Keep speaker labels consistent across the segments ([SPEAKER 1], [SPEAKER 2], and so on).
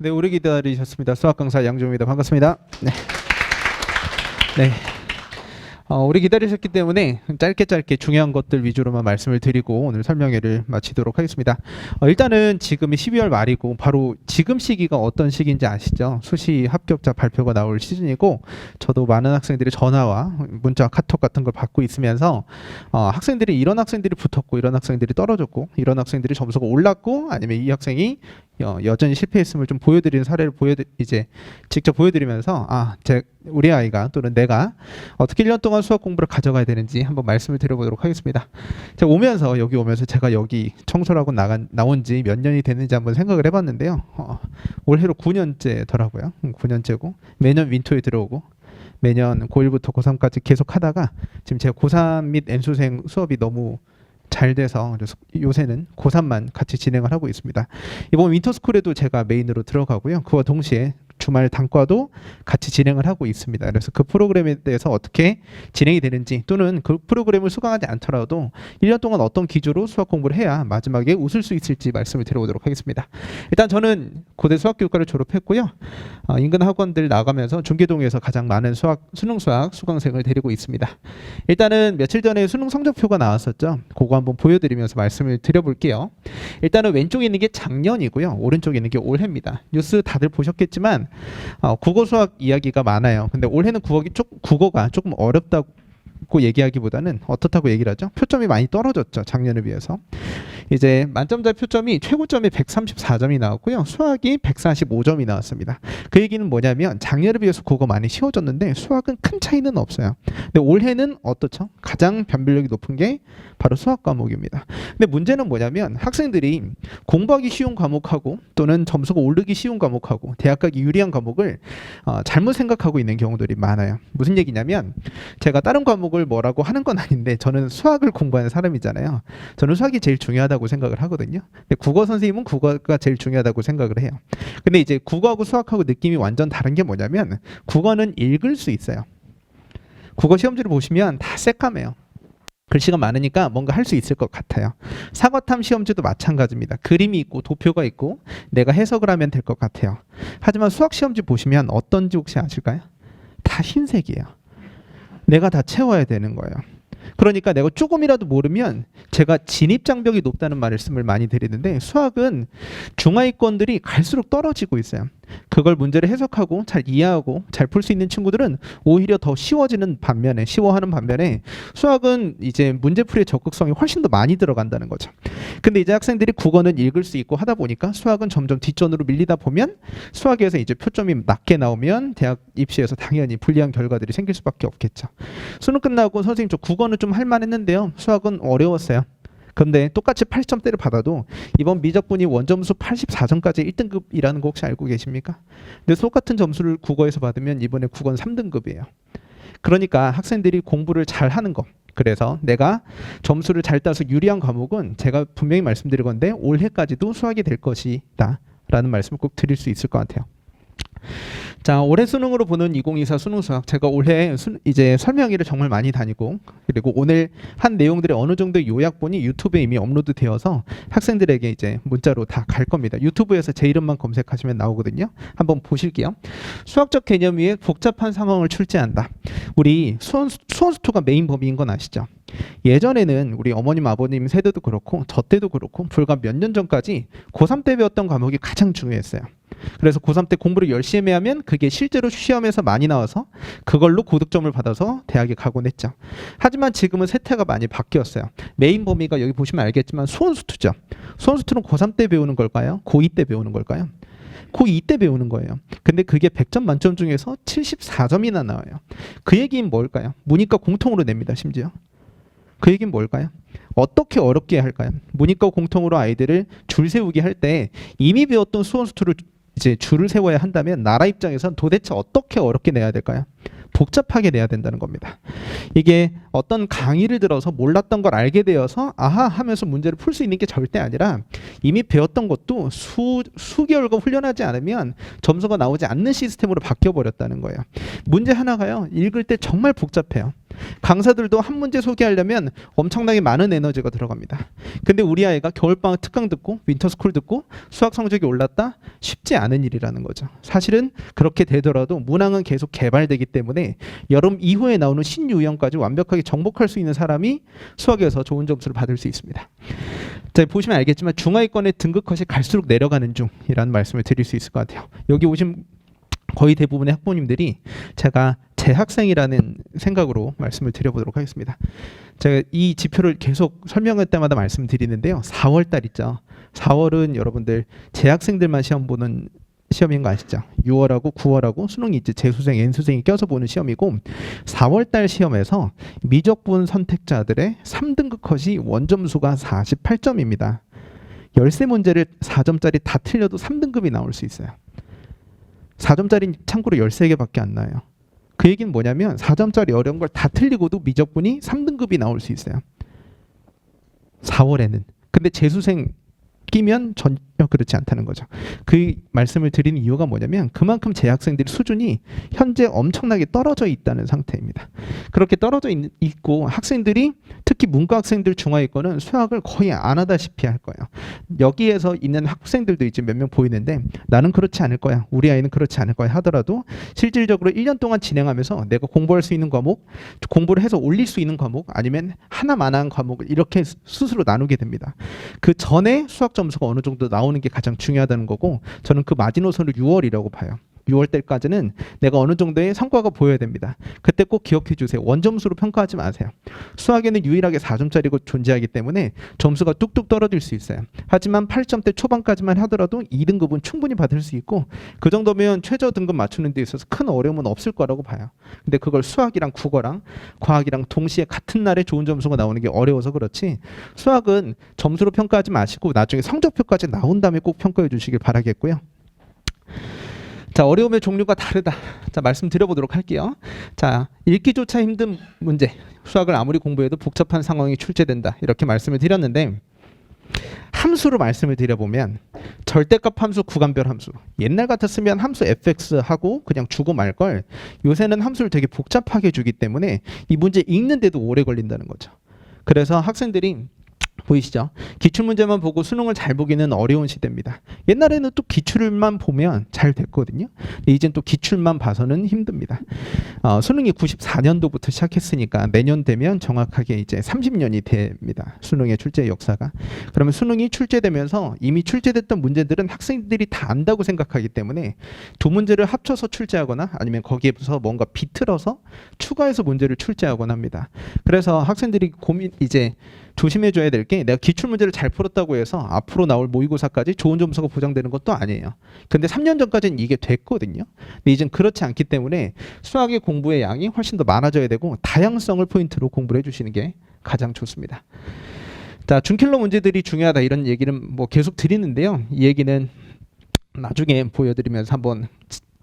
[SPEAKER 1] 네, 오래 기다리셨습니다. 수학 강사 양조입니다. 반갑습니다. 네. 네. 오래 기다리셨기 때문에 짧게 중요한 것들 위주로만 말씀을 드리고 오늘 설명회를 마치도록 하겠습니다. 일단은 지금이 12월 말이고 바로 지금 시기가 어떤 시기인지 아시죠? 수시 합격자 발표가 나올 시즌이고 저도 많은 학생들이 전화와 문자, 카톡 같은 걸 받고 있으면서 학생들이 이런 학생들이 붙었고 이런 학생들이 떨어졌고 이런 학생들이 점수가 올랐고 아니면 이 학생이 여전히 실패했음을 좀 보여드리는 사례를 이제 직접 보여드리면서 우리 아이가 또는 내가 어떻게 1년 동안 수학 공부를 가져가야 되는지 한번 말씀을 드려보도록 하겠습니다. 제가 여기 오면서 제가 여기 청소를 하고 나온 지 몇 년이 됐는지 한번 생각을 해봤는데요. 올해로 9년째더라고요. 9년째고 매년 윈터에 들어오고 매년 고1부터 고3까지 계속 하다가 지금 제가 고3 및 N수생 수업이 너무 잘 돼서 그래서 요새는 고3만 같이 진행을 하고 있습니다. 이번 윈터스쿨에도 제가 메인으로 들어가고요. 그와 동시에 주말 단과도 같이 진행을 하고 있습니다. 그래서 그 프로그램에 대해서 어떻게 진행이 되는지 또는 그 프로그램을 수강하지 않더라도 1년 동안 어떤 기조로 수학 공부를 해야 마지막에 웃을 수 있을지 말씀을 드려보도록 하겠습니다. 일단 저는 고대 수학교육과를 졸업했고요. 인근 학원들 나가면서 중계동에서 가장 많은 수능 수학 수강생을 데리고 있습니다. 일단은 며칠 전에 수능 성적표가 나왔었죠. 그거 한번 보여드리면서 말씀을 드려볼게요. 일단은 왼쪽에 있는 게 작년이고요. 오른쪽에 있는 게 올해입니다. 뉴스 다들 보셨겠지만 국어 수학 이야기가 많아요. 근데 올해는 국어가 조금 어렵다고 얘기하기보다는 어떻다고 얘기를 하죠? 표점이 많이 떨어졌죠. 작년에 비해서. 이제 만점자 표점이 최고점이 134점이 나왔고요. 수학이 145점이 나왔습니다. 그 얘기는 뭐냐면 작년에 비해서 국어 많이 쉬워졌는데 수학은 큰 차이는 없어요. 근데 올해는 어떻죠? 가장 변별력이 높은 게 바로 수학 과목입니다. 근데 문제는 뭐냐면 학생들이 공부하기 쉬운 과목하고 또는 점수가 오르기 쉬운 과목하고 대학 가기 유리한 과목을 잘못 생각하고 있는 경우들이 많아요. 무슨 얘기냐면 제가 다른 과목을 뭐라고 하는 건 아닌데 저는 수학을 공부하는 사람이잖아요. 저는 수학이 제일 중요하다고 생각을 하거든요. 근데 국어 선생님은 국어가 제일 중요하다고 생각을 해요. 근데 이제 국어하고 수학하고 느낌이 완전 다른 게 뭐냐면 국어는 읽을 수 있어요. 국어 시험지를 보시면 다 새까매요. 글씨가 많으니까 뭔가 할 수 있을 것 같아요. 사과탐 시험지도 마찬가지입니다. 그림이 있고 도표가 있고 내가 해석을 하면 될 것 같아요. 하지만 수학 시험지 보시면 어떤지 혹시 아실까요? 다 흰색이에요. 내가 다 채워야 되는 거예요. 그러니까 내가 조금이라도 모르면 제가 진입장벽이 높다는 말씀을 많이 드리는데 수학은 중하위권들이 갈수록 떨어지고 있어요. 그걸 문제를 해석하고 잘 이해하고 잘 풀 수 있는 친구들은 오히려 더 쉬워하는 반면에 수학은 이제 문제풀이의 적극성이 훨씬 더 많이 들어간다는 거죠. 근데 이제 학생들이 국어는 읽을 수 있고 하다 보니까 수학은 점점 뒷전으로 밀리다 보면 수학에서 이제 표점이 낮게 나오면 대학 입시에서 당연히 불리한 결과들이 생길 수밖에 없겠죠. 수능 끝나고 선생님 저 국어는 좀 할만했는데요. 수학은 어려웠어요. 근데 똑같이 80점대를 받아도 이번 미적분이 원점수 84점까지 1등급이라는 거 혹시 알고 계십니까? 근데 똑같은 점수를 국어에서 받으면 이번에 국어는 3등급이에요. 그러니까 학생들이 공부를 잘 하는 거. 그래서 내가 점수를 잘 따서 유리한 과목은 제가 분명히 말씀드릴 건데 올해까지도 수학이 될 것이다 라는 말씀을 꼭 드릴 수 있을 것 같아요. 자, 올해 수능으로 보는 2024 수능 수학 제가 올해 이제 설명회를 정말 많이 다니고 그리고 오늘 한 내용들의 어느 정도의 요약본이 유튜브에 이미 업로드 되어서 학생들에게 이제 문자로 다 갈 겁니다. 유튜브에서 제 이름만 검색하시면 나오거든요. 한번 보실게요. 수학적 개념 위에 복잡한 상황을 출제한다. 우리 수원수투가 메인 범위인 건 아시죠? 예전에는 우리 어머님 아버님 세대도 그렇고 저 때도 그렇고 불과 몇 년 전까지 고3 때 배웠던 과목이 가장 중요했어요. 그래서 고3 때 공부를 열심히 하면 그게 실제로 시험에서 많이 나와서 그걸로 고득점을 받아서 대학에 가곤 했죠. 하지만 지금은 세태가 많이 바뀌었어요. 메인 범위가 여기 보시면 알겠지만 수원수투죠. 수원수투는 고3 때 배우는 걸까요? 고2 때 배우는 걸까요? 고2 때 배우는 거예요. 근데 그게 100점 만점 중에서 74점이나 나와요. 그 얘기는 뭘까요? 문이과 공통으로 냅니다. 심지어. 그 얘기는 뭘까요? 어떻게 어렵게 할까요? 문이과 공통으로 아이들을 줄 세우게 할 때 이미 배웠던 수원수투를 이제 줄을 세워야 한다면 나라 입장에선 도대체 어떻게 어렵게 내야 될까요? 복잡하게 내야 된다는 겁니다. 이게 어떤 강의를 들어서 몰랐던 걸 알게 되어서 아하 하면서 문제를 풀 수 있는 게 절대 아니라 이미 배웠던 것도 수개월간 훈련하지 않으면 점수가 나오지 않는 시스템으로 바뀌어버렸다는 거예요. 문제 하나가요. 읽을 때 정말 복잡해요. 강사들도 한 문제 소개하려면 엄청나게 많은 에너지가 들어갑니다. 근데 우리 아이가 겨울방학 특강 듣고 윈터스쿨 듣고 수학 성적이 올랐다? 쉽지 않은 일이라는 거죠. 사실은 그렇게 되더라도 문항은 계속 개발되기 때문에 여름 이후에 나오는 신유형까지 완벽하게 정복할 수 있는 사람이 수학에서 좋은 점수를 받을 수 있습니다. 자, 보시면 알겠지만 중하위권의 등급 컷이 갈수록 내려가는 중이라는 말씀을 드릴 수 있을 것 같아요. 여기 오신 거의 대부분의 학부모님들이 제가 재학생이라는 생각으로 말씀을 드려보도록 하겠습니다. 제가 이 지표를 계속 설명할 때마다 말씀드리는데요. 4월 달 있죠. 4월은 여러분들 재학생들만 시험 보는 시험인 거 아시죠? 6월하고 9월하고 수능이 이제 재수생, N수생이 껴서 보는 시험이고 4월 달 시험에서 미적분 선택자들의 3등급 컷이 원점수가 48점입니다. 13문제를 4점짜리 다 틀려도 3등급이 나올 수 있어요. 4점짜리 참고로 13개밖에 안 나와요. 그 얘기는 뭐냐면 4점짜리 어려운 걸 다 틀리고도 미적분이 3등급이 나올 수 있어요. 4월에는. 근데 재수생 끼면 전혀 그렇지 않다는 거죠. 그 말씀을 드리는 이유가 뭐냐면 그만큼 재학생들의 수준이 현재 엄청나게 떨어져 있다는 상태입니다. 그렇게 떨어져 있고 학생들이 특히 문과 학생들 중하위권은 수학을 거의 안 하다시피 할 거예요. 여기에서 있는 학생들도 이제 몇 명 보이는데 나는 그렇지 않을 거야. 우리 아이는 그렇지 않을 거야 하더라도 실질적으로 1년 동안 진행하면서 내가 공부할 수 있는 과목, 공부를 해서 올릴 수 있는 과목 아니면 하나만한 과목을 이렇게 스스로 나누게 됩니다. 그 전에 수학 점수가 어느 정도 나오는 게 가장 중요하다는 거고 저는 그 마지노선을 6월이라고 봐요. 6월 때까지는 내가 어느 정도의 성과가 보여야 됩니다. 그때 꼭 기억해 주세요. 원점수로 평가하지 마세요. 수학에는 유일하게 4점짜리가 존재하기 때문에 점수가 뚝뚝 떨어질 수 있어요. 하지만 8점대 초반까지만 하더라도 2등급은 충분히 받을 수 있고 그 정도면 최저 등급 맞추는 데 있어서 큰 어려움은 없을 거라고 봐요. 근데 그걸 수학이랑 국어랑 과학이랑 동시에 같은 날에 좋은 점수가 나오는 게 어려워서 그렇지 수학은 점수로 평가하지 마시고 나중에 성적표까지 나온 다음에 꼭 평가해 주시길 바라겠고요. 자, 어려움의 종류가 다르다. 자, 말씀드려보도록 할게요. 자, 읽기조차 힘든 문제. 수학을 아무리 공부해도 복잡한 상황이 출제된다. 이렇게 말씀을 드렸는데 함수로 말씀을 드려보면 절대값 함수, 구간별 함수. 옛날 같았으면 함수 fx하고 그냥 주고 말 걸 요새는 함수를 되게 복잡하게 주기 때문에 이 문제 읽는데도 오래 걸린다는 거죠. 그래서 학생들이 보이시죠? 기출문제만 보고 수능을 잘 보기는 어려운 시대입니다. 옛날에는 또 기출만 보면 잘 됐거든요. 이젠 또 기출만 봐서는 힘듭니다. 수능이 94년도부터 시작했으니까 내년 되면 정확하게 이제 30년이 됩니다. 수능의 출제 역사가. 그러면 수능이 출제되면서 이미 출제됐던 문제들은 학생들이 다 안다고 생각하기 때문에 두 문제를 합쳐서 출제하거나 아니면 거기에서 뭔가 비틀어서 추가해서 문제를 출제하거나 합니다. 그래서 학생들이 이제 조심해줘야 될 게 내가 기출문제를 잘 풀었다고 해서 앞으로 나올 모의고사까지 좋은 점수가 보장되는 것도 아니에요. 근데 3년 전까지는 이게 됐거든요. 근데 이젠 그렇지 않기 때문에 수학의 공부의 양이 훨씬 더 많아져야 되고 다양성을 포인트로 공부를 해주시는 게 가장 좋습니다. 자, 준킬러 문제들이 중요하다 이런 얘기는 뭐 계속 드리는데요. 이 얘기는 나중에 보여드리면서 한번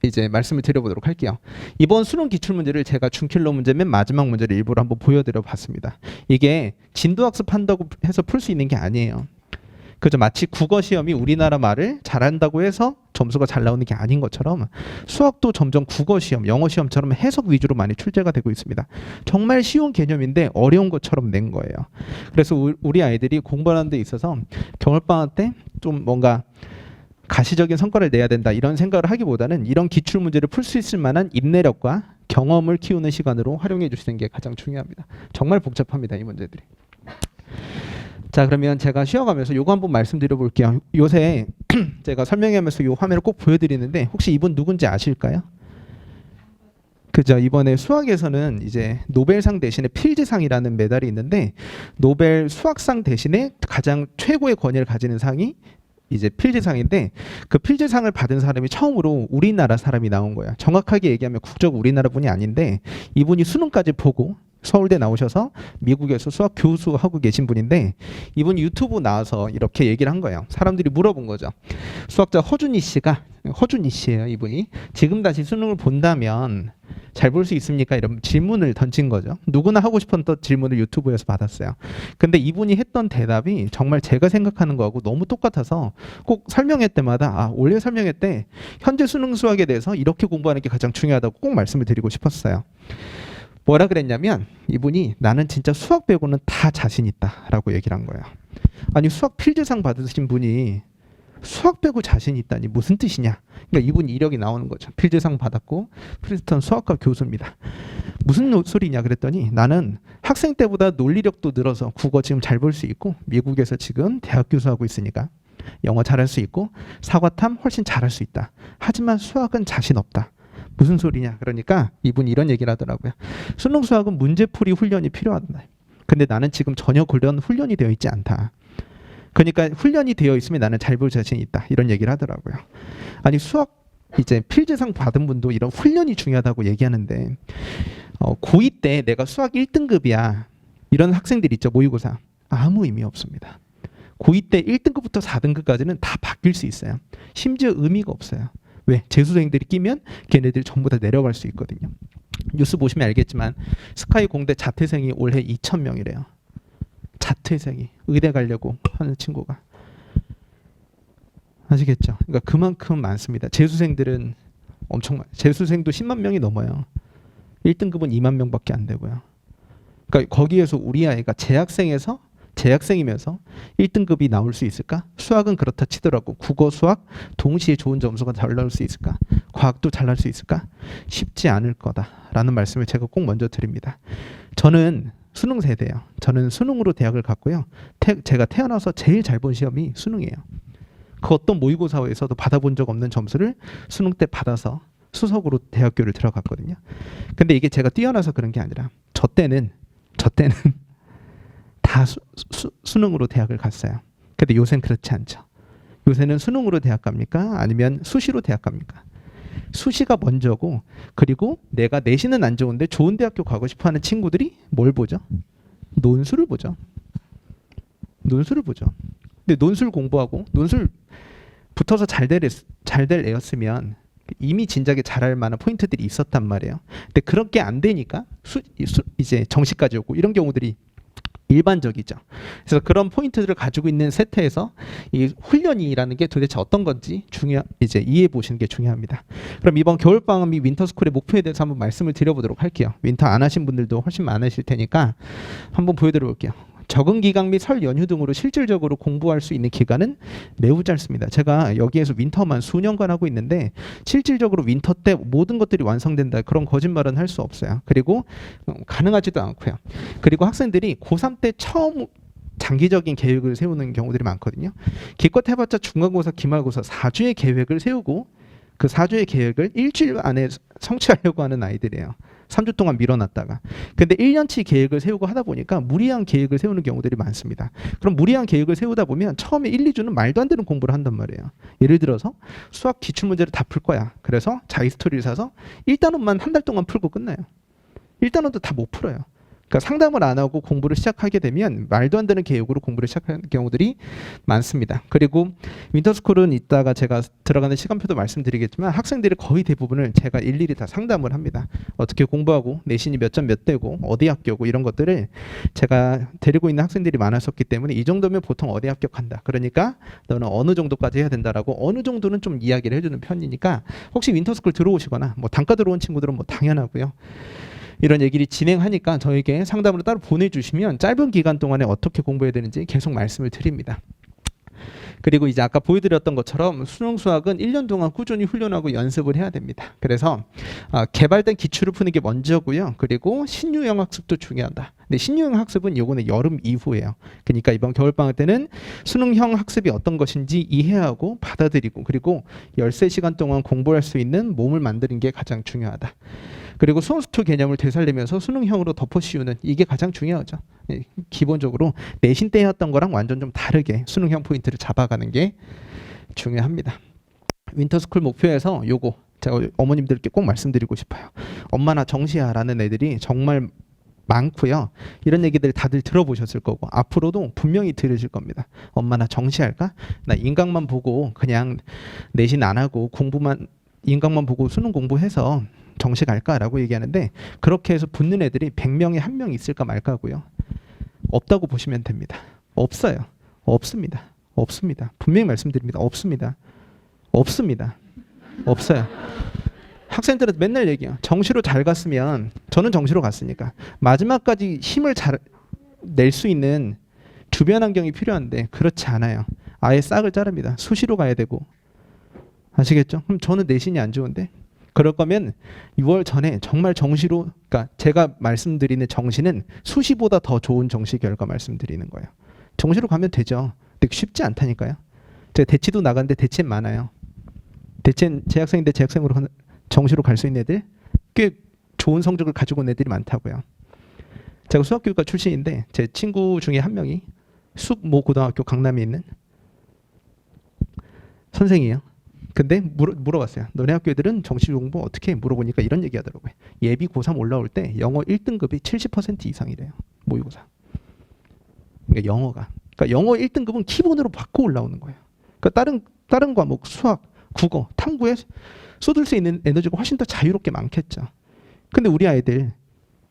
[SPEAKER 1] 이제 말씀을 드려보도록 할게요. 이번 수능 기출문제를 제가 준킬러 문제 맨 마지막 문제를 일부러 한번 보여드려 봤습니다. 이게 진도학습한다고 해서 풀 수 있는 게 아니에요. 그죠? 마치 국어 시험이 우리나라 말을 잘한다고 해서 점수가 잘 나오는 게 아닌 것처럼 수학도 점점 국어 시험, 영어 시험처럼 해석 위주로 많이 출제가 되고 있습니다. 정말 쉬운 개념인데 어려운 것처럼 낸 거예요. 그래서 우리 아이들이 공부하는 데 있어서 겨울방학 때 좀 뭔가 가시적인 성과를 내야 된다 이런 생각을 하기보다는 이런 기출 문제를 풀 수 있을 만한 인내력과 경험을 키우는 시간으로 활용해 주시는 게 가장 중요합니다. 정말 복잡합니다, 이 문제들이. 자, 그러면 제가 쉬어가면서 요거 한번 말씀드려 볼게요. 요새 제가 설명하면서 요 화면을 꼭 보여드리는데 혹시 이분 누군지 아실까요? 그죠? 이번에 수학에서는 이제 노벨상 대신에 필즈상이라는 메달이 있는데 노벨 수학상 대신에 가장 최고의 권위를 가지는 상이 이제 필즈상인데 그 필즈상을 받은 사람이 처음으로 우리나라 사람이 나온 거야. 정확하게 얘기하면 국적 우리나라 분이 아닌데 이분이 수능까지 보고 서울대 나오셔서 미국에서 수학 교수하고 계신 분인데 이분 유튜브 나와서 이렇게 얘기를 한 거예요. 사람들이 물어본 거죠. 수학자 허준희 씨예요. 이분이 지금 다시 수능을 본다면 잘 볼 수 있습니까? 이런 질문을 던진 거죠. 누구나 하고 싶었던 질문을 유튜브에서 받았어요. 근데 이분이 했던 대답이 정말 제가 생각하는 거하고 너무 똑같아서 꼭 설명회 때마다 올해 설명회 때 현재 수능 수학에 대해서 이렇게 공부하는 게 가장 중요하다고 꼭 말씀을 드리고 싶었어요. 뭐라 그랬냐면 이분이 나는 진짜 수학 빼고는 다 자신 있다라고 얘기를 한 거예요. 아니 수학 필즈상 받으신 분이 수학 빼고 자신 있다니 무슨 뜻이냐. 그러니까 이분 이력이 나오는 거죠. 필즈상 받았고 프린스턴 수학과 교수입니다. 무슨 소리냐 그랬더니 나는 학생 때보다 논리력도 늘어서 국어 지금 잘 볼 수 있고 미국에서 지금 대학 교수하고 있으니까 영어 잘할 수 있고 사과탐 훨씬 잘할 수 있다. 하지만 수학은 자신 없다. 무슨 소리냐. 그러니까 이분이 이런 얘기를 하더라고요. 수능 수학은 문제풀이 훈련이 필요하다. 근데 나는 지금 전혀 그런 훈련이 되어 있지 않다. 그러니까 훈련이 되어 있으면 나는 잘 볼 자신이 있다. 이런 얘기를 하더라고요. 아니 수학 이제 필즈상 받은 분도 이런 훈련이 중요하다고 얘기하는데 고2 때 내가 수학 1등급이야. 이런 학생들 있죠. 모의고사. 아무 의미 없습니다. 고2 때 1등급부터 4등급까지는 다 바뀔 수 있어요. 심지어 의미가 없어요. 왜? 재수생들이 끼면 걔네들이 전부 다 내려갈 수 있거든요. 뉴스 보시면 알겠지만 스카이 공대 자퇴생이 올해 2,000명이래요. 자퇴생이 의대 가려고 하는 친구가. 아시겠죠? 그러니까 그만큼 많습니다. 재수생들은 엄청 재수생도 10만 명이 넘어요. 1등급은 2만 명밖에 안 되고요. 그러니까 거기에서 우리 아이가 재학생이면서 1등급이 나올 수 있을까? 수학은 그렇다 치더라고. 국어, 수학 동시에 좋은 점수가 잘 나올 수 있을까? 과학도 잘 날 수 있을까? 쉽지 않을 거다라는 말씀을 제가 꼭 먼저 드립니다. 저는 수능 세대예요. 저는 수능으로 대학을 갔고요. 제가 태어나서 제일 잘 본 시험이 수능이에요. 그 어떤 모의고사에서도 받아본 적 없는 점수를 수능 때 받아서 수석으로 대학교를 들어갔거든요. 근데 이게 제가 뛰어나서 그런 게 아니라 저 때는 다 수능으로 대학을 갔어요. 근데 요새는 그렇지 않죠. 요새는 수능으로 대학 갑니까? 아니면 수시로 대학 갑니까? 수시가 먼저고 그리고 내가 내신은 안 좋은데 좋은 대학교 가고 싶어하는 친구들이 뭘 보죠? 논술을 보죠. 근데 논술 공부하고 논술 붙어서 잘 될 애였으면 이미 진작에 잘할 만한 포인트들이 있었단 말이에요. 근데 그렇게 안 되니까 이제 정시까지 오고 이런 경우들이 일반적이죠. 그래서 그런 포인트들을 가지고 있는 세태에서 이 훈련이라는 게 도대체 어떤 건지 이제 이해해 보시는 게 중요합니다. 그럼 이번 겨울방학 및 윈터스쿨의 목표에 대해서 한번 말씀을 드려보도록 할게요. 윈터 안 하신 분들도 훨씬 많으실 테니까 한번 보여드려 볼게요. 적응 기간 및 설 연휴 등으로 실질적으로 공부할 수 있는 기간은 매우 짧습니다. 제가 여기에서 윈터만 수년간 하고 있는데 실질적으로 윈터 때 모든 것들이 완성된다 그런 거짓말은 할 수 없어요. 그리고 가능하지도 않고요. 그리고 학생들이 고3 때 처음 장기적인 계획을 세우는 경우들이 많거든요. 기껏 해봤자 중간고사, 기말고사 4주의 계획을 세우고 그 4주의 계획을 일주일 안에 성취하려고 하는 아이들이에요. 3주 동안 밀어놨다가. 근데 1년치 계획을 세우고 하다 보니까 무리한 계획을 세우는 경우들이 많습니다. 그럼 무리한 계획을 세우다 보면 처음에 1, 2주는 말도 안 되는 공부를 한단 말이에요. 예를 들어서 수학 기출문제를 다 풀 거야. 그래서 자기 스토리를 사서 1단원만 한 달 동안 풀고 끝나요. 1단원도 다 못 풀어요. 그러니까 상담을 안 하고 공부를 시작하게 되면 말도 안 되는 계획으로 공부를 시작하는 경우들이 많습니다. 그리고 윈터스쿨은 이따가 제가 들어가는 시간표도 말씀드리겠지만 학생들이 거의 대부분을 제가 일일이 다 상담을 합니다. 어떻게 공부하고 내신이 몇 점 몇 대고 어디 합격고 이런 것들을 제가 데리고 있는 학생들이 많았었기 때문에 이 정도면 보통 어디 합격한다. 그러니까 너는 어느 정도까지 해야 된다라고 어느 정도는 좀 이야기를 해주는 편이니까 혹시 윈터스쿨 들어오시거나 뭐 단과 들어온 친구들은 뭐 당연하고요. 이런 얘기를 진행하니까 저에게 상담으로 따로 보내주시면 짧은 기간 동안에 어떻게 공부해야 되는지 계속 말씀을 드립니다. 그리고 이제 아까 보여드렸던 것처럼 수능 수학은 1년 동안 꾸준히 훈련하고 연습을 해야 됩니다. 그래서 개발된 기출을 푸는 게 먼저고요. 그리고 신유형 학습도 중요하다. 근데 신유형 학습은 요거는 여름 이후예요. 그러니까 이번 겨울방학 때는 수능형 학습이 어떤 것인지 이해하고 받아들이고 그리고 13시간 동안 공부할 수 있는 몸을 만드는 게 가장 중요하다. 그리고 수험수투 개념을 되살리면서 수능형으로 덮어 씌우는 이게 가장 중요하죠. 기본적으로 내신 때였던 거랑 완전 좀 다르게 수능형 포인트를 잡아가는 게 중요합니다. 윈터스쿨 목표에서 요거 제가 어머님들께 꼭 말씀드리고 싶어요. 엄마 나 정시야라는 애들이 정말 많고요. 이런 얘기들 다들 들어보셨을 거고 앞으로도 분명히 들으실 겁니다. 엄마 나 정시할까? 나 인강만 보고 그냥 내신 안 하고 공부만 인강만 보고 수능 공부해서 정시 갈까라고 얘기하는데 그렇게 해서 붙는 애들이 100명에 1명 있을까 말까고요. 없다고 보시면 됩니다. 없어요. 없습니다. 없습니다. 분명히 말씀드립니다. 없습니다. 없습니다. 없어요. 학생들은 맨날 얘기해요. 정시로 잘 갔으면 저는 정시로 갔으니까 마지막까지 힘을 잘 낼 수 있는 주변 환경이 필요한데 그렇지 않아요. 아예 싹을 자릅니다. 수시로 가야 되고 아시겠죠? 그럼 저는 내신이 안 좋은데 그럴 거면 6월 전에 정말 정시로 그러니까 제가 말씀드리는 정시는 수시보다 더 좋은 정시 결과 말씀드리는 거예요. 정시로 가면 되죠. 근데 쉽지 않다니까요. 제가 대치도 나갔는데 대치는 많아요. 대치는 재학생인데 재학생으로 정시로 갈 수 있는 애들 꽤 좋은 성적을 가지고 온 애들이 많다고요. 제가 수학교육과 출신인데 제 친구 중에 한 명이 숙모 고등학교 강남에 있는 선생이에요. 근데 물어봤어요. 너네 학교 애들은 정시 공부 어떻게 해? 물어보니까 이런 얘기 하더라고요. 예비 고3 올라올 때 영어 1등급이 70% 이상이래요. 모의고사. 그러니까 영어가. 그러니까 영어 1등급은 기본으로 받고 올라오는 거예요. 그러니까 다른 과목 수학, 국어, 탐구에 쏟을 수 있는 에너지가 훨씬 더 자유롭게 많겠죠. 근데 우리 아이들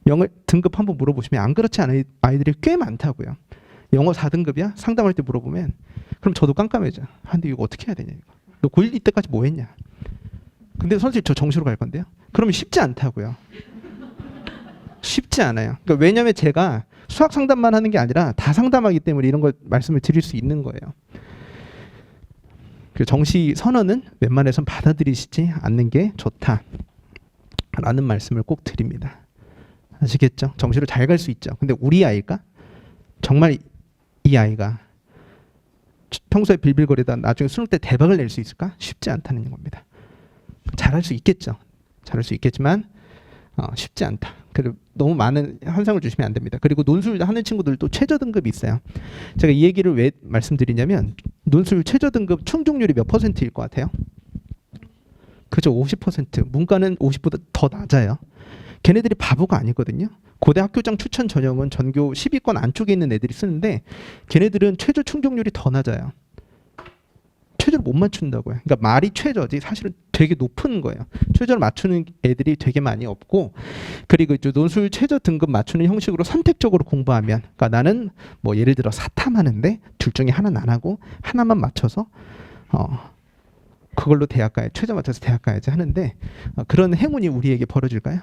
[SPEAKER 1] 영어 등급 한번 물어보시면 안 그렇지 않은 아이들이 꽤 많다고요. 영어 4등급이야? 상담할 때 물어보면 그럼 저도 깜깜해져. 아, 근데 이거 어떻게 해야 되냐 이거. 너 고1 이때까지 뭐 했냐? 근데 선생님 저 정시로 갈 건데요? 그러면 쉽지 않다고요. 쉽지 않아요. 그러니까 왜냐하면 제가 수학 상담만 하는 게 아니라 다 상담하기 때문에 이런 걸 말씀을 드릴 수 있는 거예요. 그 정시 선언은 웬만해선 받아들이시지 않는 게 좋다라는 말씀을 꼭 드립니다. 아시겠죠? 정시로 잘 갈 수 있죠. 근데 우리 아이가 정말 이 아이가 평소에 빌빌거리다 나중에 수능 때 대박을 낼 수 있을까? 쉽지 않다는 겁니다. 잘할 수 있겠죠. 잘할 수 있겠지만 쉽지 않다. 그리고 너무 많은 환상을 주시면 안 됩니다. 그리고 논술 하는 친구들도 최저 등급이 있어요. 제가 이 얘기를 왜 말씀드리냐면 논술 최저 등급 충족률이 몇 %일 것 같아요? 그죠? 50%. 문과는 50보다 더 낮아요. 걔네들이 바보가 아니거든요. 고대 학교장 추천 전형은 전교 10위권 안쪽에 있는 애들이 쓰는데 걔네들은 최저 충족률이 더 낮아요. 최저를 못 맞춘다고요. 그러니까 말이 최저지 사실은 되게 높은 거예요. 최저를 맞추는 애들이 되게 많이 없고 그리고 이제 논술 최저 등급 맞추는 형식으로 선택적으로 공부하면 그러니까 나는 뭐 예를 들어 사탐하는데 둘 중에 하나는 안 하고 하나만 맞춰서 그걸로 대학 가야 최저 맞춰서 대학 가야지 하는데 그런 행운이 우리에게 벌어질까요?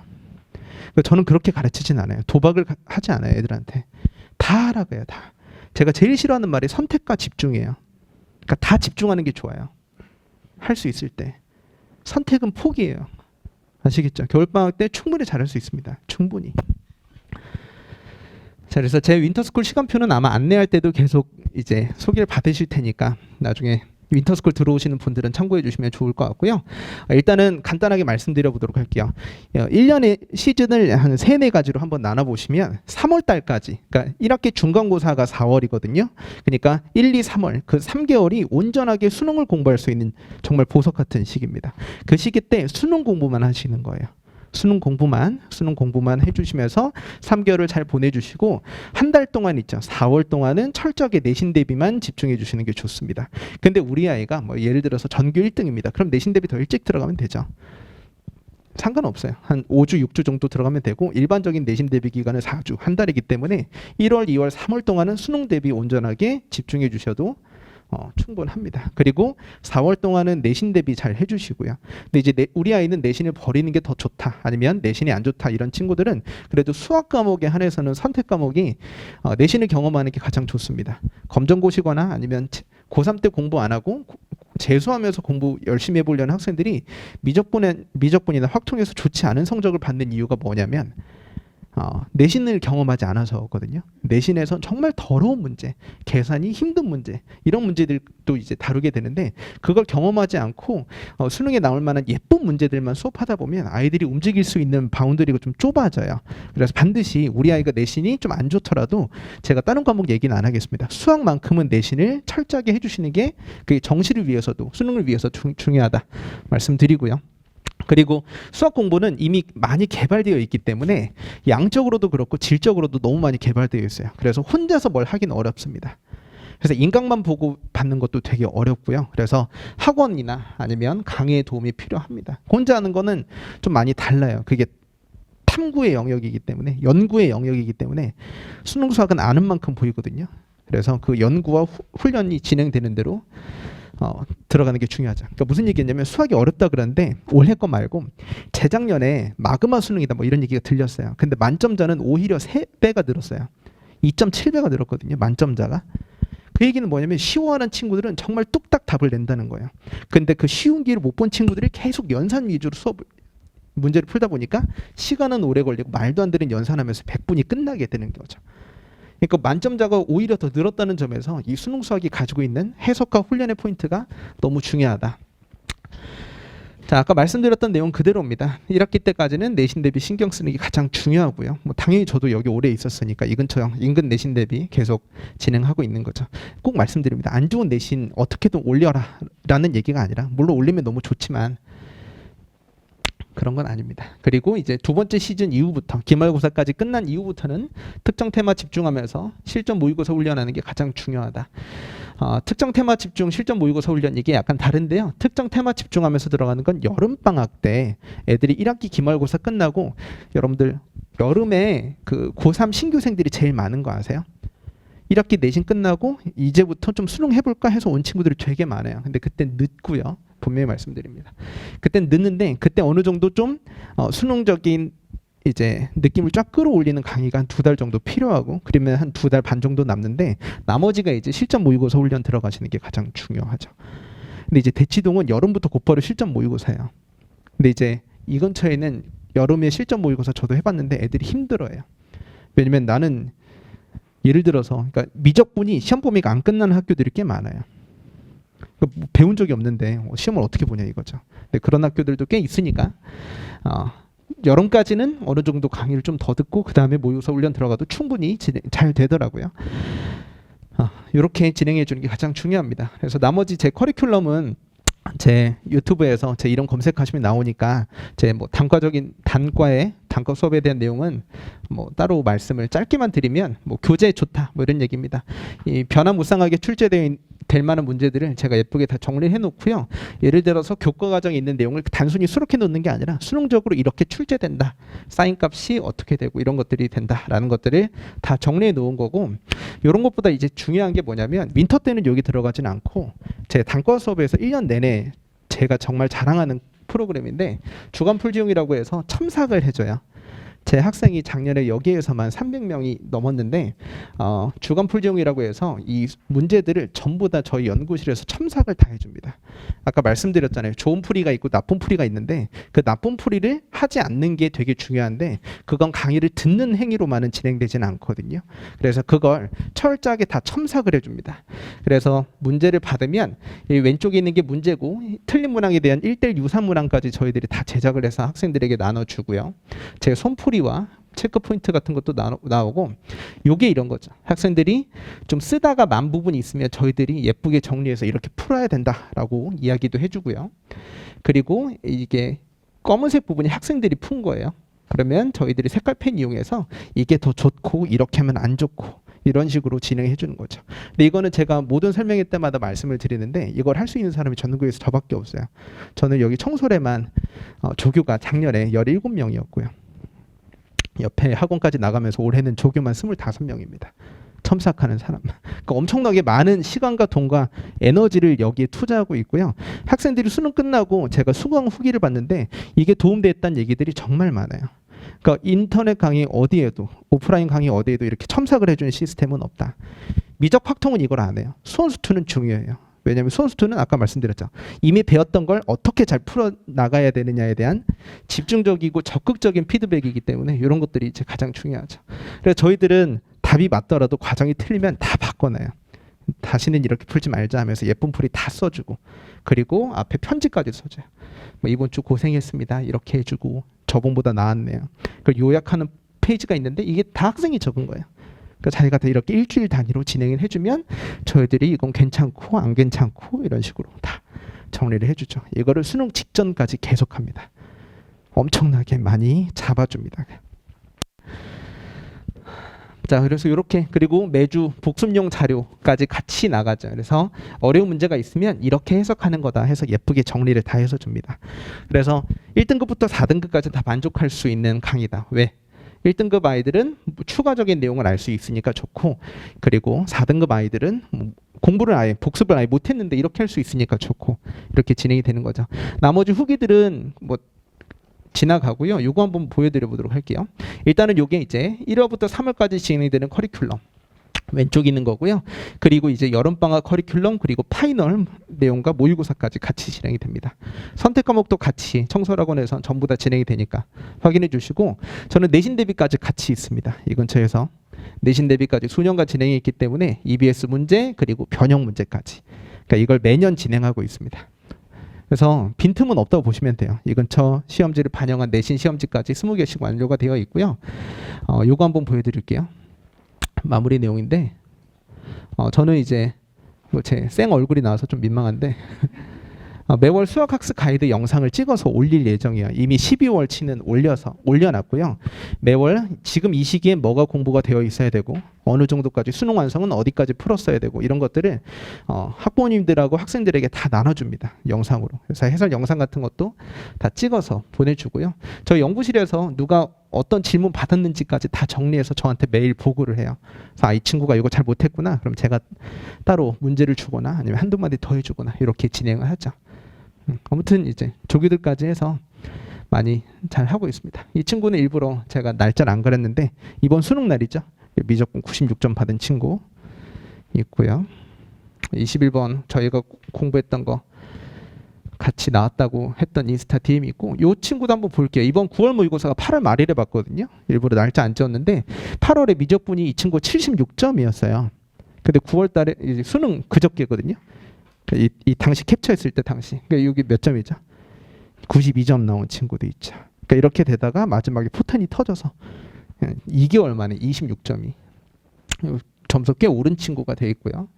[SPEAKER 1] 저는 그렇게 가르치진 않아요. 도박을 하지 않아요. 애들한테. 다 하라고 해요. 다. 제가 제일 싫어하는 말이 선택과 집중이에요. 그러니까 다 집중하는 게 좋아요. 할 수 있을 때. 선택은 포기예요. 아시겠죠? 겨울방학 때 충분히 잘할 수 있습니다. 충분히. 자, 그래서 제 윈터스쿨 시간표는 아마 안내할 때도 계속 이제 소개를 받으실 테니까 나중에 윈터스쿨 들어오시는 분들은 참고해 주시면 좋을 것 같고요. 일단은 간단하게 말씀드려 보도록 할게요. 1년의 시즌을 한 3, 4가지로 한번 나눠보시면 3월 달까지, 그러니까 1학기 중간고사가 4월이거든요. 그러니까 1, 2, 3월 그 3개월이 온전하게 수능을 공부할 수 있는 정말 보석 같은 시기입니다. 그 시기 때 수능 공부만 하시는 거예요. 수능 공부만 해주시면서 3개월을 잘 보내주시고 한 달 동안 있죠. 4월 동안은 철저하게 내신 대비만 집중해 주시는 게 좋습니다. 근데 우리 아이가 뭐 예를 들어서 전교 1등입니다. 그럼 내신 대비 더 일찍 들어가면 되죠. 상관없어요. 한 5주, 6주 정도 들어가면 되고 일반적인 내신 대비 기간은 4주, 한 달이기 때문에 1월, 2월, 3월 동안은 수능 대비 온전하게 집중해 주셔도 충분합니다. 그리고 4월 동안은 내신 대비 잘 해주시고요. 근데 이제 우리 아이는 내신을 버리는 게 더 좋다, 아니면 내신이 안 좋다 이런 친구들은 그래도 수학 과목에 한해서는 선택 과목이 내신을 경험하는 게 가장 좋습니다. 검정고시거나 아니면 고3 때 공부 안 하고 재수하면서 공부 열심히 해보려는 학생들이 미적분이나 확통에서 좋지 않은 성적을 받는 이유가 뭐냐면 내신을 경험하지 않아서거든요. 내신에서 정말 더러운 문제, 계산이 힘든 문제 이런 문제들도 이제 다루게 되는데 그걸 경험하지 않고 수능에 나올 만한 예쁜 문제들만 수업하다 보면 아이들이 움직일 수 있는 바운더리가 좀 좁아져요. 그래서 반드시 우리 아이가 내신이 좀 안 좋더라도 제가 다른 과목 얘기는 안 하겠습니다. 수학만큼은 내신을 철저하게 해주시는 게 그 정시를 위해서도 수능을 위해서 중요하다 말씀드리고요. 그리고 수학 공부는 이미 많이 개발되어 있기 때문에 양적으로도 그렇고 질적으로도 너무 많이 개발되어 있어요. 그래서 혼자서 뭘 하긴 어렵습니다. 그래서 인강만 보고 받는 것도 되게 어렵고요. 그래서 학원이나 아니면 강의의 도움이 필요합니다. 혼자 하는 거는 좀 많이 달라요. 그게 탐구의 영역이기 때문에, 연구의 영역이기 때문에 수능 수학은 아는 만큼 보이거든요. 그래서 그 연구와 훈련이 진행되는 대로 들어가는 게 중요하죠. 그러니까 무슨 얘기냐면 수학이 어렵다 그러는데 올해 거 말고 재작년에 마그마 수능이다 뭐 이런 얘기가 들렸어요. 근데 만점자는 오히려 3배가 늘었어요. 2.7배가 늘었거든요. 만점자가. 그 얘기는 뭐냐면 쉬워하는 친구들은 정말 뚝딱 답을 낸다는 거예요. 근데 그 쉬운 길을 못 본 친구들이 계속 연산 위주로 문제를 풀다 보니까 시간은 오래 걸리고 말도 안 되는 연산하면서 100분이 끝나게 되는 거죠. 그러니까 만점자가 오히려 더 늘었다는 점에서 이 수능 수학이 가지고 있는 해석과 훈련의 포인트가 너무 중요하다. 자, 아까 말씀드렸던 내용 그대로입니다. 1학기 때까지는 내신 대비 신경 쓰는 게 가장 중요하고요. 뭐 당연히 저도 여기 오래 있었으니까 이 근처 인근 내신 대비 계속 진행하고 있는 거죠. 꼭 말씀드립니다. 안 좋은 내신 어떻게든 올려라라는 얘기가 아니라 물론 올리면 너무 좋지만 그런 건 아닙니다. 그리고 이제 두 번째 시즌 이후부터 기말고사까지 끝난 이후부터는 특정 테마 집중하면서 실전 모의고사 훈련하는 게 가장 중요하다. 특정 테마 집중 실전 모의고사 훈련 이게 약간 다른데요. 특정 테마 집중하면서 들어가는 건 여름방학 때 애들이 1학기 기말고사 끝나고 여러분들 여름에 그 고3 신규생들이 제일 많은 거 아세요? 1학기 내신 끝나고 이제부터 좀 수능 해볼까 해서 온 친구들이 되게 많아요. 근데 그때 늦고요. 분명히 말씀드립니다. 그땐 늦는데 그때 어느 정도 좀 수능적인 이제 느낌을 쫙 끌어올리는 강의가 한 2달 정도 필요하고 그러면 한 2달 반 정도 남는데 나머지가 이제 실전 모의고사 훈련 들어가시는 게 가장 중요하죠. 근데 이제 대치동은 여름부터 곧바로 실전 모의고사예요. 근데 이제 이 근처에는 여름에 실전 모의고사 저도 해봤는데 애들이 힘들어요. 왜냐면 나는 예를 들어서 그러니까 미적분이 시험 범위가 안 끝나는 학교들이 꽤 많아요. 배운 적이 없는데 시험을 어떻게 보냐 이거죠. 근데 그런 학교들도 꽤 있으니까 여름까지는 어느 정도 강의를 좀 더 듣고 그 다음에 모의고사 훈련 들어가도 충분히 잘 되더라고요. 이렇게 진행해 주는 게 가장 중요합니다. 그래서 나머지 제 커리큘럼은 제 유튜브에서 제 이름 검색하시면 나오니까 제 뭐 단과 수업에 대한 내용은 뭐 따로 말씀을 짧게만 드리면 뭐 교재 좋다 뭐 이런 얘기입니다. 이 변화무쌍하게 출제될 만한 문제들을 제가 예쁘게 다 정리해 놓고요. 예를 들어서 교과 과정에 있는 내용을 단순히 수록해 놓는 게 아니라 수능적으로 이렇게 출제된다. 사인 값이 어떻게 되고 이런 것들이 된다라는 것들을 다 정리해 놓은 거고 이런 것보다 이제 중요한 게 뭐냐면 윈터 때는 여기 들어가진 않고 제 단과 수업에서 1년 내내 제가 정말 자랑하는 프로그램인데 주간 풀지용이라고 해서 첨삭을 해줘요. 제 학생이 작년에 여기에서만 300명이 넘었는데 주간 풀지용이라고 해서 이 문제들을 전부 다 저희 연구실에서 첨삭을 다 해줍니다. 아까 말씀드렸잖아요. 좋은 풀이가 있고 나쁜 풀이가 있는데 그 나쁜 풀이를 하지 않는 게 되게 중요한데 그건 강의를 듣는 행위로만은 진행되지는 않거든요. 그래서 그걸 철저하게 다 첨삭을 해줍니다. 그래서 문제를 받으면 이 왼쪽에 있는 게 문제고 틀린 문항에 대한 1대1 유사 문항까지 저희들이 다 제작을 해서 학생들에게 나눠주고요. 제 손풀이와 체크 포인트 같은 것도 나오고 요게 이런 거죠. 학생들이 좀 쓰다가 만 부분이 있으면 저희들이 예쁘게 정리해서 이렇게 풀어야 된다라고 이야기도 해주고요. 그리고 이게 검은색 부분이 학생들이 푼 거예요. 그러면 저희들이 색깔펜 이용해서 이게 더 좋고 이렇게 하면 안 좋고 이런 식으로 진행해 주는 거죠. 근데 이거는 제가 모든 설명회 때마다 말씀을 드리는데 이걸 할 수 있는 사람이 전국에서 저밖에 없어요. 저는 여기 청솔에만 조교가 작년에 17명이었고요. 옆에 학원까지 나가면서 올해는 조교만 25명입니다. 첨삭하는 사람. 그러니까 엄청나게 많은 시간과 돈과 에너지를 여기에 투자하고 있고요. 학생들이 수능 끝나고 제가 수강 후기를 봤는데 이게 도움됐다는 얘기들이 정말 많아요. 그러니까 인터넷 강의 어디에도 오프라인 강의 어디에도 이렇게 첨삭을 해주는 시스템은 없다. 미적 확통은 이걸 안 해요. 수원수투는 중요해요. 왜냐하면 수원수투는 아까 말씀드렸죠. 이미 배웠던 걸 어떻게 잘 풀어나가야 되느냐에 대한 집중적이고 적극적인 피드백이기 때문에 이런 것들이 이제 가장 중요하죠. 그래서 저희들은 답이 맞더라도 과정이 틀리면 다 바꿔놔요. 다시는 이렇게 풀지 말자 하면서 예쁜 풀이 다 써주고 그리고 앞에 편지까지 써줘요. 뭐 이번 주 고생했습니다. 이렇게 해주고 저번보다 나았네요. 그걸 요약하는 페이지가 있는데 이게 다 학생이 적은 거예요. 그러니까 자기가 다 이렇게 일주일 단위로 진행을 해주면 저희들이 이건 괜찮고 안 괜찮고 이런 식으로 다 정리를 해주죠. 이거를 수능 직전까지 계속합니다. 엄청나게 많이 잡아줍니다. 자, 그래서 이렇게, 그리고 매주 복습용 자료까지 같이 나가죠. 그래서 어려운 문제가 있으면 이렇게 해석하는 거다 해서 예쁘게 정리를 다 해서 줍니다. 그래서 1등급부터 4등급까지 다 만족할 수 있는 강의다. 왜? 1등급 아이들은 추가적인 내용을 알 수 있으니까 좋고, 그리고 4등급 아이들은 공부를 아예 복습을 아예 못했는데 이렇게 할 수 있으니까 좋고, 이렇게 진행이 되는 거죠. 나머지 후기들은 뭐 지나가고요. 요거 한번 보여드려 보도록 할게요. 일단은 요게 이제 1월부터 3월까지 진행이 되는 커리큘럼 왼쪽에 있는 거고요. 그리고 이제 여름방학 커리큘럼, 그리고 파이널 내용과 모의고사까지 같이 진행이 됩니다. 선택 과목도 같이 청설학원에서 전부 다 진행이 되니까 확인해 주시고, 저는 내신 대비까지 같이 있습니다. 이 근처에서 내신 대비까지 수년간 진행이 있기 때문에 EBS 문제 그리고 변형 문제까지, 그러니까 이걸 매년 진행하고 있습니다. 그래서 빈틈은 없다고 보시면 돼요. 이 근처 시험지를 반영한 내신 시험지까지 20개씩 완료가 되어 있고요. 요거 한번 보여드릴게요. 마무리 내용인데, 저는 이제 뭐 제 생 얼굴이 나와서 좀 민망한데 매월 수학학습 가이드 영상을 찍어서 올릴 예정이에요. 이미 12월치는 올려놨고요. 매월 지금 이 시기에 뭐가 공부가 되어 있어야 되고, 어느 정도까지 수능 완성은 어디까지 풀었어야 되고, 이런 것들을 학부모님들하고 학생들에게 다 나눠줍니다. 영상으로. 그래서 해설 영상 같은 것도 다 찍어서 보내주고요. 저희 연구실에서 누가 어떤 질문 받았는지까지 다 정리해서 저한테 매일 보고를 해요. 그래서 이 친구가 이거 잘 못했구나. 그럼 제가 따로 문제를 주거나 아니면 한두 마디 더 해주거나 이렇게 진행을 하죠. 아무튼 이제 조교들까지 해서 많이 잘 하고 있습니다. 이 친구는 일부러 제가 날짜를 안 그랬는데 이번 수능 날이죠. 미적분 96점 받은 친구 있고요. 21번 저희가 공부했던 거 같이 나왔다고 했던 인스타 DM이 있고, 이 친구도 한번 볼게요. 이번 9월 모의고사가 8월 말일에 봤거든요. 일부러 날짜 안 지었는데 8월에 미적분이 이 친구 76점이었어요. 근데 9월 달에 이제 수능 그저께거든요. 이 당시 캡처했을 때 당시. 그러니까 여기 몇 점이죠? 92점 나온 친구도 있죠. 그러니까 이렇게 되다가 마지막에 포탄이 터져서 2개월 만에 26점이 점수 꽤 오른 친구가 돼 있고요.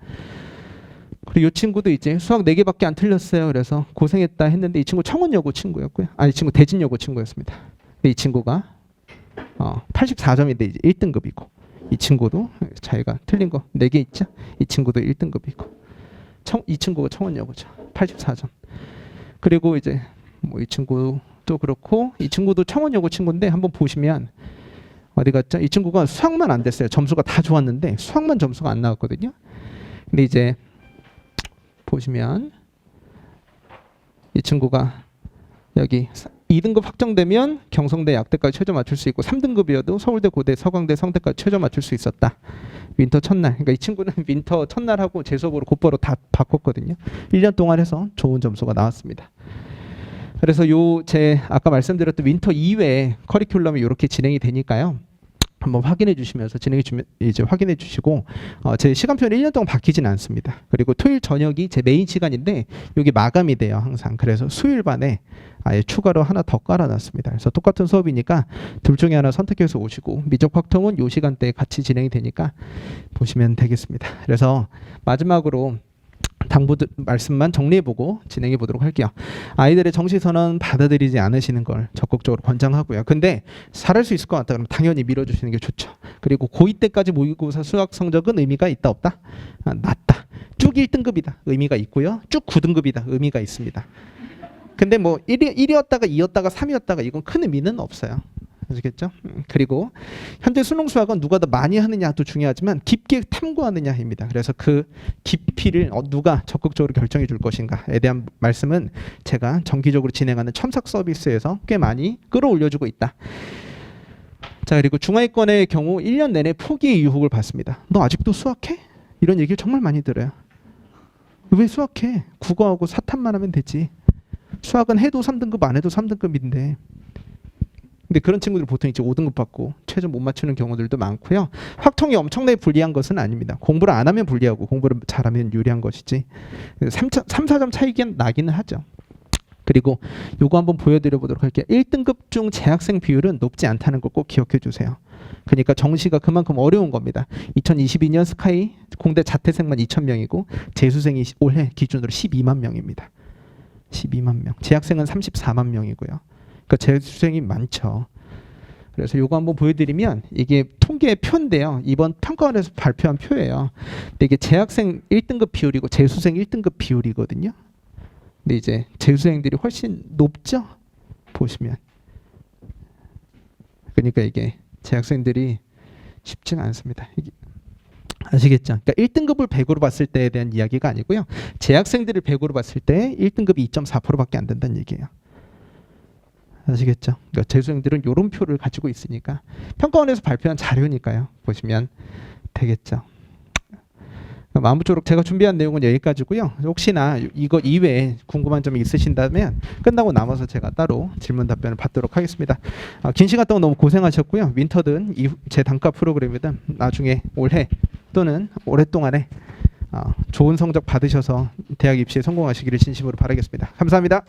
[SPEAKER 1] 그리고 이 친구도 이제 수학 4개밖에 안 틀렸어요. 그래서 고생했다 했는데 이 친구 청원여고 친구였고요. 아니, 이 친구 대진여고 친구였습니다. 이 친구가 84점인데 이제 1등급이고, 이 친구도 자기가 틀린 거 4개 있죠. 이 친구도 1등급이고, 이 친구가 청원여고죠. 84점. 그리고 이제 뭐 이 친구도 그렇고, 이 친구도 청원여고 친구인데 한번 보시면 어디 갔죠? 이 친구가 수학만 안 됐어요. 점수가 다 좋았는데 수학만 점수가 안 나왔거든요. 근데 이제 보시면 이 친구가 여기 2등급 확정되면 경성대 약대까지 최저 맞출 수 있고, 3등급이어도 서울대, 고대, 서강대, 성대까지 최저 맞출 수 있었다. 윈터 첫날. 그러니까 이 친구는 윈터 첫날하고 제 수업으로 곧바로 다 바꿨거든요. 1년 동안 해서 좋은 점수가 나왔습니다. 그래서 제 아까 말씀드렸던 윈터 이외에 커리큘럼이 이렇게 진행이 되니까요. 한번 확인해 주시면서 이제 확인해 주시고, 제 시간표는 1년 동안 바뀌진 않습니다. 그리고 토요일 저녁이 제 메인 시간인데 여기 마감이 돼요, 항상. 그래서 수요일 반에 아예 추가로 하나 더 깔아놨습니다. 그래서 똑같은 수업이니까 둘 중에 하나 선택해서 오시고, 미적 확통은 이 시간대에 같이 진행이 되니까 보시면 되겠습니다. 그래서 마지막으로 당부들 말씀만 정리해보고 진행해 보도록 할게요. 아이들의 정시선언 받아들이지 않으시는 걸 적극적으로 권장하고요. 근데 잘할 수 있을 것 같다 그러면 당연히 밀어주시는 게 좋죠. 그리고 고2 때까지 모의고사 수학 성적은 의미가 있다 없다? 낮다. 쭉 1등급이다. 의미가 있고요. 쭉 9등급이다. 의미가 있습니다. 근데 뭐 1이었다가 2였다가 3이었다가 이건 큰 의미는 없어요. 아시겠죠? 그리고 현재 수능 수학은 누가 더 많이 하느냐도 중요하지만 깊게 탐구하느냐입니다. 그래서 그 깊이를 누가 적극적으로 결정해 줄 것인가에 대한 말씀은 제가 정기적으로 진행하는 첨삭 서비스에서 꽤 많이 끌어올려주고 있다. 자, 그리고 중하위권의 경우 1년 내내 포기의 유혹을 받습니다. 너 아직도 수학해? 이런 얘기를 정말 많이 들어요. 왜 수학해? 국어하고 사탐만 하면 되지. 수학은 해도 3등급 안 해도 3등급인데. 근데 그런 친구들 보통 이제 5등급 받고 최저 못 맞추는 경우들도 많고요. 확통이 엄청나게 불리한 것은 아닙니다. 공부를 안 하면 불리하고 공부를 잘하면 유리한 것이지. 3, 4점 차이가 나기는 하죠. 그리고 요거 한번 보여드려 보도록 할게요. 1등급 중 재학생 비율은 높지 않다는 거 꼭 기억해 주세요. 그러니까 정시가 그만큼 어려운 겁니다. 2022년 스카이 공대 자퇴생만 2,000명이고 재수생이 올해 기준으로 12만 명입니다. 12만 명. 재학생은 34만 명이고요. 그러니까 재수생이 많죠. 그래서 요거 한번 보여드리면 이게 통계의 표인데요. 이번 평가원에서 발표한 표예요. 근데 이게 재학생 1등급 비율이고 재수생 1등급 비율이거든요. 근데 이제 재수생들이 훨씬 높죠. 보시면. 그러니까 이게 재학생들이 쉽지가 않습니다. 이게 아시겠죠? 그러니까 1등급을 100으로 봤을 때에 대한 이야기가 아니고요. 재학생들을 100으로 봤을 때 1등급이 2.4%밖에 안 된다는 얘기예요. 아시겠죠? 그러니까 재수생들은 이런 표를 가지고 있으니까 평가원에서 발표한 자료니까요. 보시면 되겠죠. 아무쪼록 제가 준비한 내용은 여기까지고요. 혹시나 이거 이외에 궁금한 점이 있으신다면 끝나고 남아서 제가 따로 질문 답변을 받도록 하겠습니다. 긴 시간 동안 너무 고생하셨고요. 윈터든 제 단과 프로그램이든 나중에 올해 또는 오랫동안에 좋은 성적 받으셔서 대학 입시에 성공하시기를 진심으로 바라겠습니다. 감사합니다.